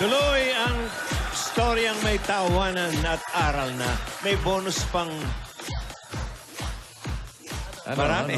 Tuloy ang storyang may tawanan at aral na. May bonus pang marami.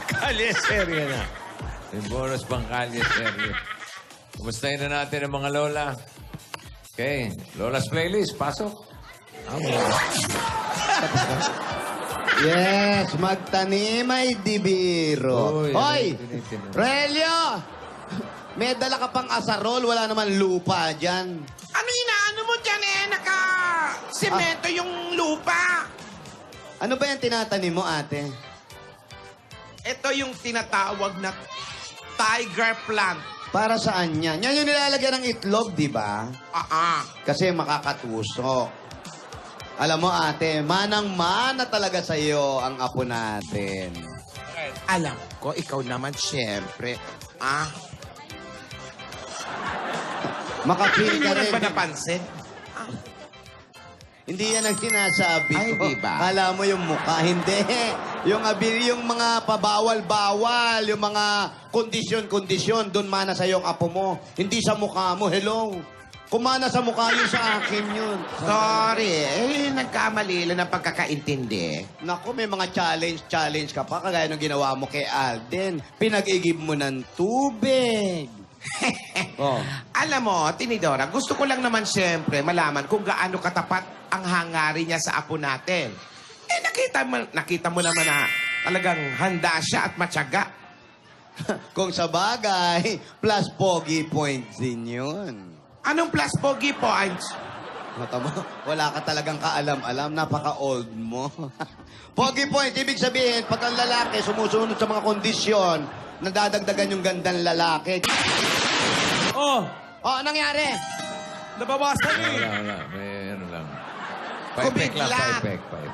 Kalye serye na. May bonus pang kalye serye. Kumustahin na natin ang mga lola. Okay, Lola's Playlist, pasok. Yes, magtanim ay dibiro. Uy, Hoy! tinitin mo. Relio! May dala ka pang asarol, wala naman lupa dyan. Ano inaano mo dyan eh? Naka-semento yung lupa. Ano ba yung tinatanim mo, ate? Ito yung tinatawag na tiger plant. Para saan yan? Yan yung nilalagyan ng itlog, di ba? Kasi makakatusok. Alam mo, ate, manang-mana talaga sa'yo ang apo natin. Alam ko, ikaw naman siyempre. Makapil Hindi ka mo rin. ba napansin? Hindi yan ang sinasabi Ay, ko. di ba? Kala mo yung mukha. Hindi. Yung mga pabawal-bawal, yung mga kondisyon-kondisyon, doon mana sa yung apo mo. Hindi sa mukha mo. Hello. Kumana sa mukha yun sa akin yun. Sorry, nagkamali lang ng pagkakaintindi. Naku, may mga challenge ka pa. Kagaya ng ginawa mo kay Alden. Pinag-igib mo ng tubig. Oh. Alam mo, Tinidora, gusto ko lang naman siyempre malaman kung gaano katapat ang hangarin niya sa apo natin. Nakita mo naman na talagang handa siya at matyaga. Kung sa bagay, plus pogi points din yun. Anong plus pogi points? Mata mo, wala ka talagang kaalam-alam. Napaka-old mo. Pogi point, ibig sabihin, pag ang lalaki sumusunod sa mga kondisyon, nadadagdagan yung gandang lalaki. Oh, Oh, anong nangyari? nabawasan eh. Wala. May ano lang. Kumidlat. Paipek.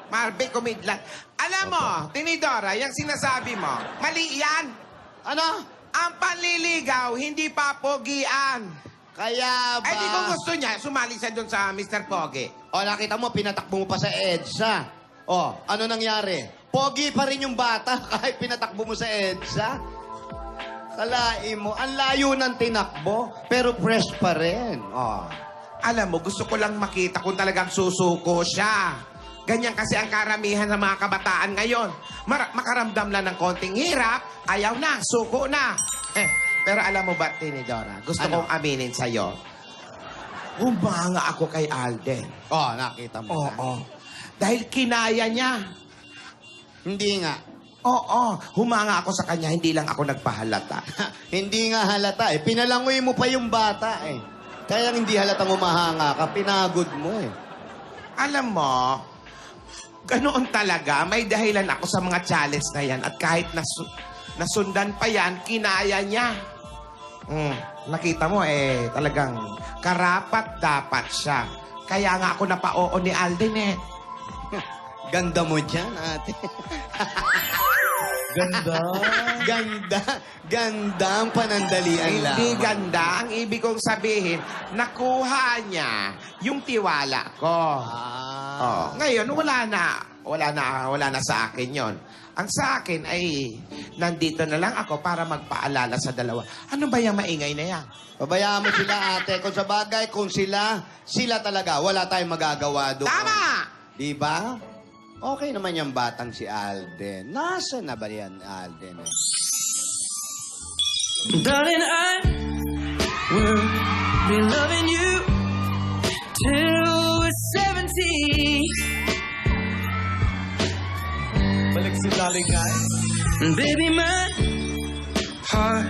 Marbe, kumidlat. Alam mo, Tinidora, yung sinasabi mo, mali yan. Ano? Ang panliligaw, hindi pa pogian. Kaya ba? Eh, di kung gusto niya, sumali siya doon sa Mr. Pogi. O, nakita mo, pinatakbo mo pa sa EDSA. O, ano nangyari? Pogi pa rin yung bata kahit pinatakbo mo sa EDSA. Kalain mo, ang layo ng tinakbo, pero fresh pa rin. O. Alam mo, gusto ko lang makita kung talagang susuko siya. Ganyan kasi ang karamihan ng mga kabataan ngayon. Makaramdam lang ng konting hirap, ayaw na, suko na. Pero alam mo ba, Tinidora, gusto Ano? kong aminin sa'yo. Humanga ako kay Alden. O, nakita mo na. Oo. Dahil kinaya niya. Hindi nga. Oo. Humanga ako sa kanya, hindi lang ako nagpahalata. Hindi nga halata eh. Pinalangoy mo pa yung bata eh. Kaya hindi halata umahanga ka, pinagod mo eh. Alam mo, ganoon talaga. May dahilan ako sa mga challenge na yan. At kahit nasundan pa yan, kinaya niya. Nakita mo eh, talagang karapat-dapat siya. Kaya nga ako napa-oo ni Alden eh. Ganda mo dyan, ate. Ganda. Ganda ang panandalian lang. Hindi ganda. Ang ibig kong sabihin, nakuha niya yung tiwala ko. Oh, ngayon, wala na sa akin yon. Ang sa akin ay, nandito na lang ako para magpaalala sa dalawa. Ano ba yung maingay na yan? Pabayaan mo sila, ate. Kung sa bagay, kung sila talaga. Wala tayong magagawa doon. Tama! Di ba? Okay naman yung batang si Alden. Nasa na ba yan, Alden? Darling, I will be loving you till we're 70. Balik si Darling Guy. Baby, my heart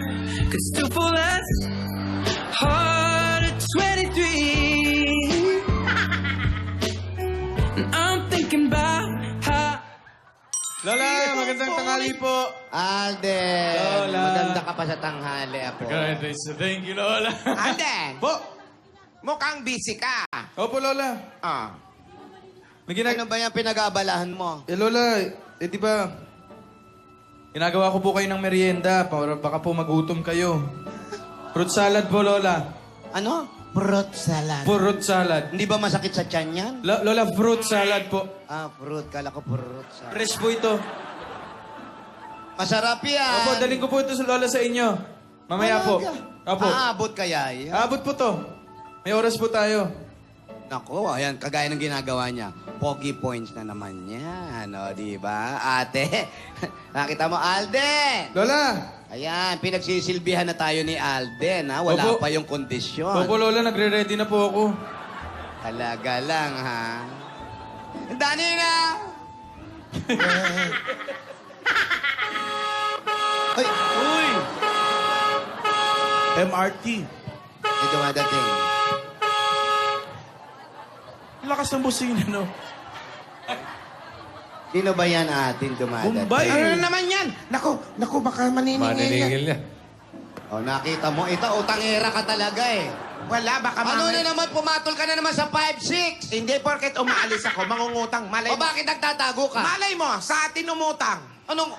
could still fall as hard at 23. And I'm thinking about how Lola, magandang tanghali po. Alden, Lola. maganda ka pa sa tanghali, apo. Thank you, Lola. Alden! Mukhang busy ka. Opo, Lola. Ah. May Ano ba yung pinag-aabalahan mo? Lola, di ba, ginagawa ko po kayo ng merienda para baka po magutom kayo. Fruit salad po, Lola. Ano? Fruit salad. Fruit salad. Hindi ba masakit sa tiyan yan? Lola, fruit salad po. Fruit. Kala ko fruit salad. Fresh po ito. Masarap yan. Opo, daling ko po ito sa Lola sa inyo. Mamaya po. Talaga? Opo. Aabot kaya yan? Abot po to. May oras po tayo. Nako, ayan, kagaya ng ginagawa niya. Pogi points na naman yan, o, di ba? Ate, nakita mo, Alden! Lola! Ayan, pinagsisilbihan na tayo ni Alden, ha? Wala Opo. pa yung kondisyon. Opo, Lola, nagre-ready na po ako. Talaga lang, ha? Dani na! Ay, Uy! MRT. may dumadating. Lakas ng busina, no? Sino ba yan atin dumadating? Bombay. Ano naman yan? Naku, baka maniningil yan. Maniningil niya. O, nakita mo, ito, utangera ka talaga eh. Wala, baka Ano mamaya- na naman, pumatol ka na naman sa 5'6". Hindi porket umaalis ako, mangungutang. Malay O bakit nagtatago ka? Malay mo, sa atin umutang. Anong...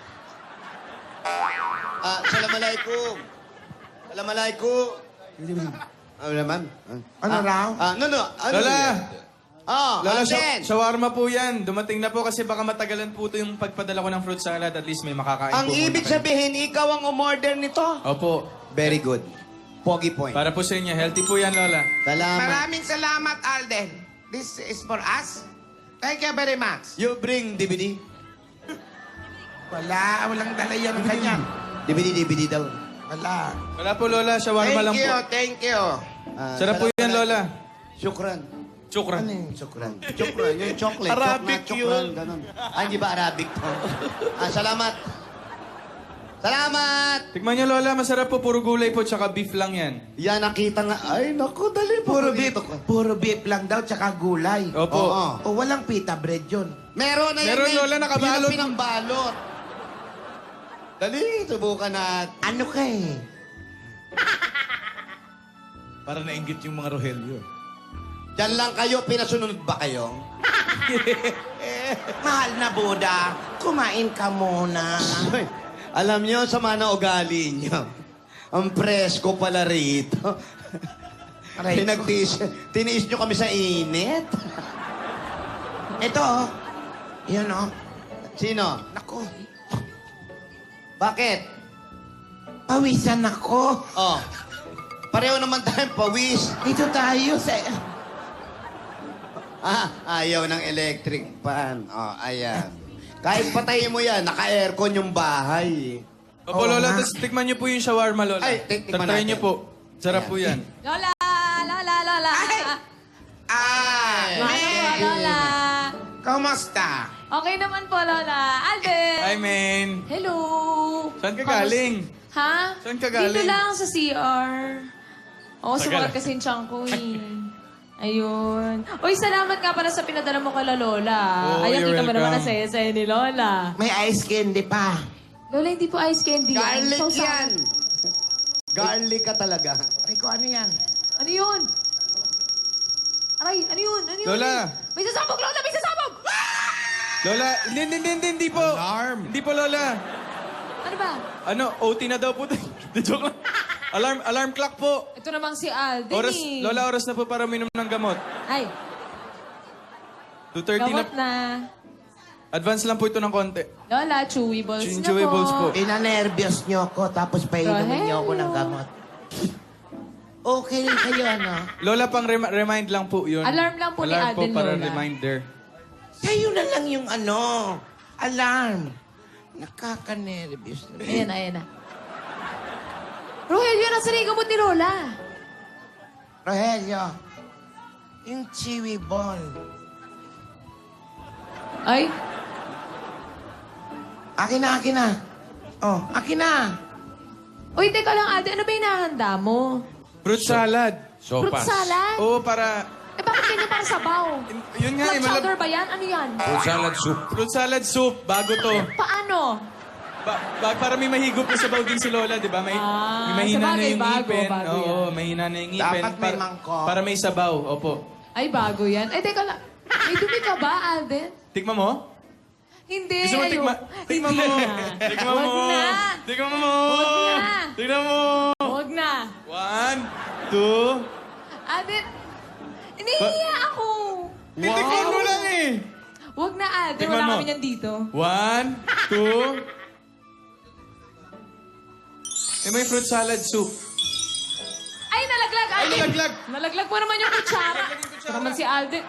Assalamualaikum. Assalamualaikum. Ano naman? Ano raw? No. Ano Lola! yan? Lola, Alden. shawarma po yan. Dumating na po kasi baka matagalan po ito yung pagpadala ko ng fruit salad. At least may makakain Ang po muna ibig kayo. sabihin, ikaw ang umorder nito. Opo. Very good. Pogi point. Para po sa inyo. Healthy po yan, Lola. Salamat. Maraming salamat, Alden. This is for us. Thank you very much. You bring DVD? Walang dala yung ganyan. DVD daw. Wala. Wala po, Lola. Shawarma lang po. Thank you. Sarap po yan, Lola. Shukran. Chukran. Shukran. Shukran. Yung chocolate. Arabic Shukran, yun. ganun. Hindi ba Arabic to? Salamat. Salamat! Tikman niyo, Lola. Masarap po. Puro gulay po. Tsaka beef lang yan. Yan, nakita nga. Ay, naku, dali. Puro beef lang daw, tsaka gulay. Opo. Oo. O walang pita bread yun. Meron na yan. Meron, eh. Lola, nakabalot. Yun ang pinambalot. Dali, subukan natin. Ano ka eh? Para nainggit yung mga Rogelio. Diyan lang kayo, pinasunod ba kayo? Mahal na Buda, kumain ka muna. Ay, alam niyo, sama na ugali niyo. Ang presko pala rito. Aray ko. Tiniis niyo kami sa init. Ito, oh. Yan, oh. Sino? Naku, Bakit? pawisan ako. Oh, pareho naman tayong pawis. Dito tayo sa... Ayaw ng electric fan. Oh, ayan. Kahit patayin mo yan, naka-aircon yung bahay. Opo, Oo Lola. nga. Tapos tikman niyo po yung shawarma, Lola. Ay, tikman Try natin. niyo po. Sarap Ayan. po yan. Lola! Lola! May! Lola! Kamusta? Okay naman po, Lola. Alden! Hi, man. Hello! Saan ka galing? Ha? Saan ka galing? Dito lang sa CR. Oo, Tagal. sumakit kasi yung tiyan ko eh. Ayun. Uy, salamat nga pala sa pinadala mo kala Lola. Oh, Ayun, you're kita mo naman welcome. ang saya-saya ni Lola. May ice candy pa. Lola, hindi po ice candy. Garlic Sausawan. yan. Garlic ka talaga. Aray ko, ano yan? Ano yun? Aray, ano yun? Ano yun? Lola! May sasabog, Lola! May sasabog! Lola, hindi po. Alarm. Hindi po, Lola. Ano ba? Ano, OT na daw po. Di joke lang. Alarm clock po. Ito namang si Alden Oras, eh. Lola, oras na po para minom ng gamot. Ay, 2:30 na. gamot na. Advance lang po ito ng konti. Lola, chewy balls na Chewy po. balls po. Pinanervyos niyo ako, tapos painumin niyo ako ng Rogelio. gamot. Okay rin kayo, ano? Lola, pang remind lang po yun. Alarm lang po ni Alarm Alden, po para Lola. reminder. Sa'yo na lang yung ano, alarm. Nakaka-nervyos na. Ayan, ayan na. Rogelio, nasa na yung gamot ni Lola? Rogelio, yung chewy ball. Ay, Akin na. Oh, akin na. uy, teka lang, Alden, ano ba yung hinahanda mo? Fruit salad. Fruit Sopas. salad? Oo, para... Eh, bakit ganyan para sabaw? Yun nga, Club chowder ba yan? Ano yan? Fruit salad soup. Fruit salad soup. Bago to. Paano? Para may mahigop na sabaw din si Lola, di ba? May mahina na sabagay, yung bago, ngipin. bago Oo, yan. mahina na yung ngipin. Dapat may mangkok. Para may sabaw, opo. Ay, bago yan. Ay, teka lang. May dumi ka ba, Alden? Tikma mo? Hindi, Gusto mo ayun. tikma mo? Hindi na. Tikma Wag mo. na. Tikma mo. Wag na. Tikma mo. Huwag na. 1, 2... Alden, iniiya ako. Titikman mo lang eh. Huwag na, Alden. Tikman Wala mo. kami niyan dito. 1, 2... Eh, may fruit salad soup. nalaglag. Nalaglag mo naman yung kutsara. Ito naman si Alden.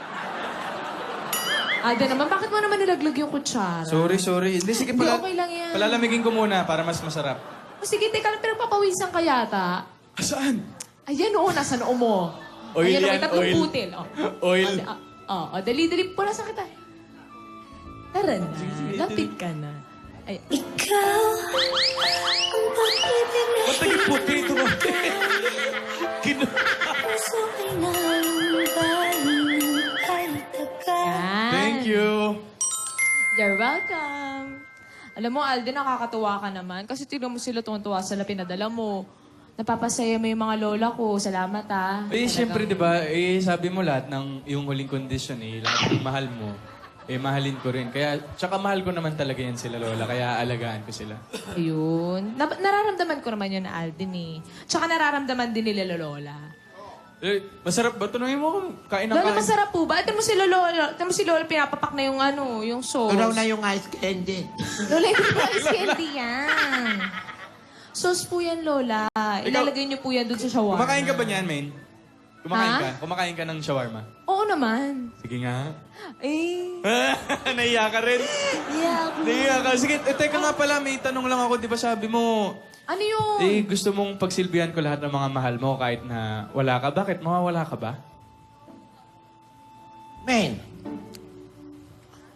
Alden naman, bakit mo naman nilaglag yung kutsara? Sorry. Hindi, sige Hindi, okay lang yan. Palalamigin ko muna para mas masarap. O, sige, teka lang, pinagpapawisan ka yata. Saan? Ayan o, nasa noo mo. Oil Ayan, yan, may tatlong oil. putil. Oh. Oil. Dali, pula sa kita. Tara na, lapit ka na. Ay, Ba't naging puti ito mo? yan. Thank you. You're welcome. Alam mo, Alden, nakakatuwa ka naman. Kasi tignan mo sila tuwan-tuwa sa pinadala mo. Napapasaya mo yung mga lola ko. Salamat, ah. Siyempre, di ba, sabi mo lahat ng yung huling condition, lahat ng mahal mo, mahalin ko rin. Kaya, tsaka mahal ko naman talaga yan sila, Lola. Kaya alagaan ko sila. Ayun. Nararamdaman ko naman yun na Alden, eh. Tsaka nararamdaman din nila Lola. Masarap ba? Tanungin mo kung kain ng Lola, kain. masarap po ba? Ito mo si Lola, pinapapak na yung yung sauce. Tunaw na yung ice candy. Lola, hindi po ice candy yan. Sauce po yan, Lola. Ilalagay niyo po yan dun sa shawarma. Kumakain ka ba niyan, Main? Kumakain Ha? ka? Kumakain ka ng shawarma? Oo naman. Sige nga. Eh, Naiya ka rin. yeah. Naiya ka. Sige, teka nga pala, may tanong lang ako. Di ba sabi mo, Ano yun? gusto mong pagsilbihan ko lahat ng mga mahal mo kahit na wala ka. Bakit? Mawawala ka ba? Men,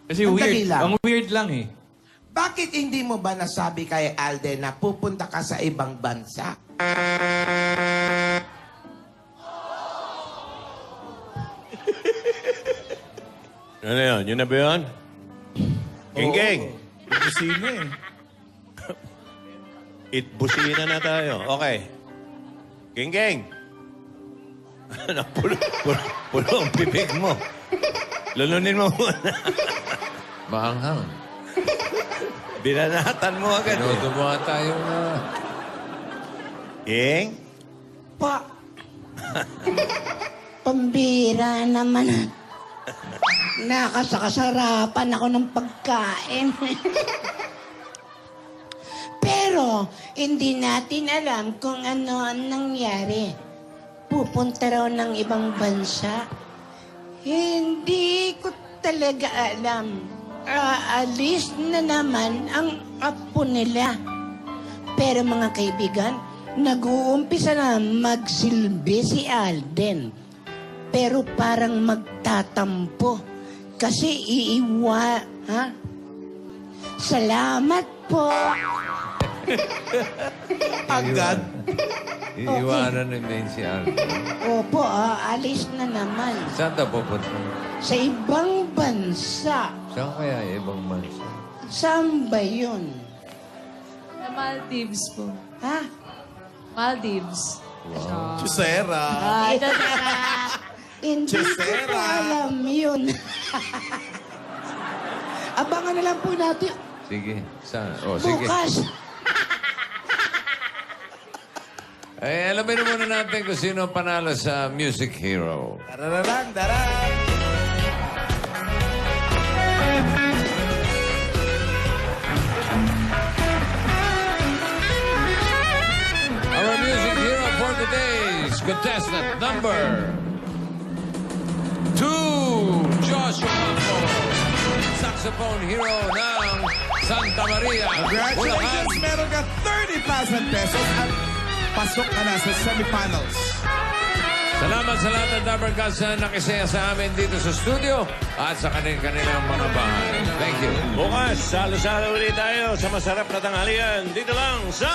Kasi Sandali weird. lang. Ang weird lang eh. bakit hindi mo ba nasabi kay Alden na pupunta ka sa ibang bansa? Ano yun? Yun na ba yun? King. Busina eh. Busina na tayo. Okay. King. Ano, pulo ang bibig mo. Lulunin mo muna. Maanghang. Binanatan mo agad. Tinutubuhan tayo na. King? Pa. Pambira naman. Nakasakasarapan ako ng pagkain. Pero, hindi natin alam kung ano ang nangyari. Pupunta raw ng ibang bansa. Hindi ko talaga alam. Aalis na naman ang apo nila. Pero mga kaibigan, nag-uumpisa na magsilbi si Alden. Pero parang magtatampo. Kasi ha? Salamat po. Agad. Iiwanan na din si Alden. Opo, alis na naman. Saan na pupunta? Sa ibang bansa. Saan kaya ibang bansa? Saan ba yun? Sa Maldives po. Ha? Maldives. Wow. Chusera. Hindi ko Chesera. alam yun. Abangan na lang po natin Sige. Saan? Oh, sige. bukas. Alamin na muna natin kung sino ang panalo sa Music Hero. Darararang, darang. Our Music Hero for today's contestant number 2, Joshua Campo, saxophone hero ng Santa Maria, Bulacan. Congratulations! Meron ka 30,000 pesos at pasok ka na sa semifinals. Salamat sa lahat ng Dabarcats na nakisaya sa amin dito sa studio at sa kanilang mga bahay. Thank you. Bukas, salo-salo ulit tayo sa masarap na tanghalian. Dito lang sa...